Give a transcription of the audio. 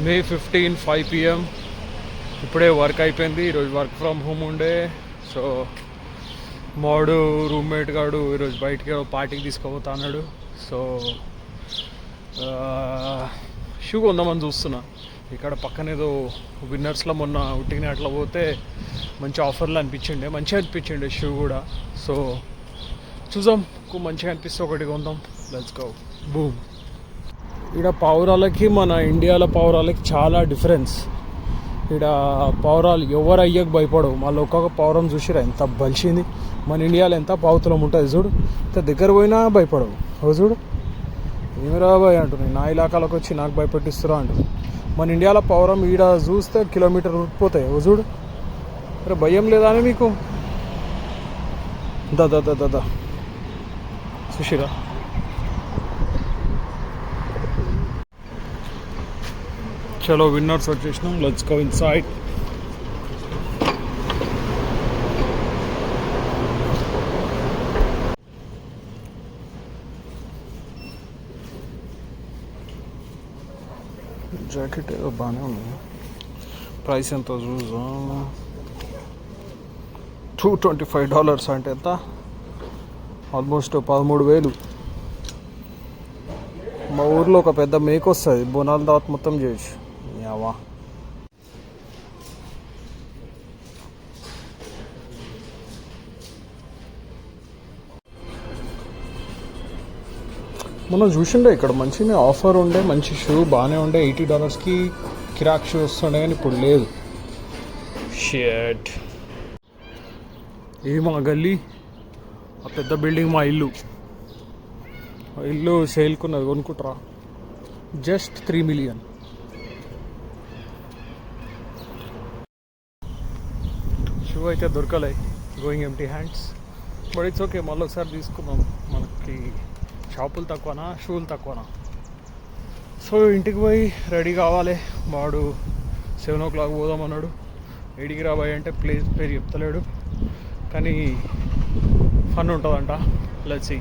మే 15 5 PM. ఇప్పుడే work అయిపోయింది. ఈరోజు వర్క్ ఫ్రమ్ హోమ్ ఉండే. సో మాడు రూమ్మేట్ గాడు ఈరోజు బయటికి పార్టీకి తీసుకుపోతా అన్నాడు. సో షూ కొందామని చూస్తున్నా. ఇక్కడ పక్కన ఏదో విన్నర్స్లో మొన్న ఉట్టిన అట్లా పోతే మంచి ఆఫర్లు మంచిగా అనిపించిండే షూ కూడా. సో చూద్దాం, మంచిగా అనిపిస్తే ఒకటి కొందాం. Let's go. బూమ్. ఇక్కడ పావురాలకి మన ఇండియాలో పావురాలకి చాలా డిఫరెన్స్. ఇక్కడ పావురాలు ఎవరు అయ్యకు భయపడవు. మళ్ళీ ఒక్కొక్క పావురం చూసిరా ఎంత బలిసింది. మన ఇండియాలో ఎంత పావుతులం ఉంటుంది చూడు, ఇంత దగ్గర పోయినా భయపడవు. ఓ చూడు ఏమిరా భయ అంటున్నాయి. నా ఇలాకాలకు వచ్చి నాకు భయపెట్టిస్తురా అంటు. మన ఇండియాలో పావురం ఈడ చూస్తే కిలోమీటర్ ఉరికిపోతాయి. ఓ చూడు, అరే భయం లేదా అని మీకు? దా సుషిరా. చలో విన్నర్స్ వచ్చేసినాం. Let's go inside. జాకెట్ ఏదో బాగానే ఉంది. ప్రైస్ ఎంత చూద్దాం. $225 అంటే ఎంత? ఆల్మోస్ట్ 13,000. మా ఊర్లో ఒక పెద్ద మేక వస్తుంది. బోనాల తర్వాత మొత్తం చేయొచ్చు. యావా మనం చూసిండే ఇక్కడ మంచిగా ఆఫర్ ఉండే. మంచి షూ బాగానే ఉండే. $80కి కిరాక్ షూ వస్తుండే, కానీ ఇప్పుడు లేదు. షర్ట్ ఇది మా గల్లీ. ఆ పెద్ద బిల్డింగ్ మా ఇల్లు. సేల్కున్నది, కొనుక్కుంటారా? Just 3 million. షూ అయితే దొరకలే, going empty hands. But it's okay, మళ్ళీ ఒకసారి తీసుకుందాం. మనకి షాపులు తక్కువనా, షూలు తక్కువనా? సో ఇంటికి పోయి రెడీ కావాలి. వాడు 7 o'clock పోదామన్నాడు. 8కి రాబోయే అంటే ప్లేస్ పేరు చెప్తలేడు, కానీ ఫన్ ఉంటుందంట. Let's see.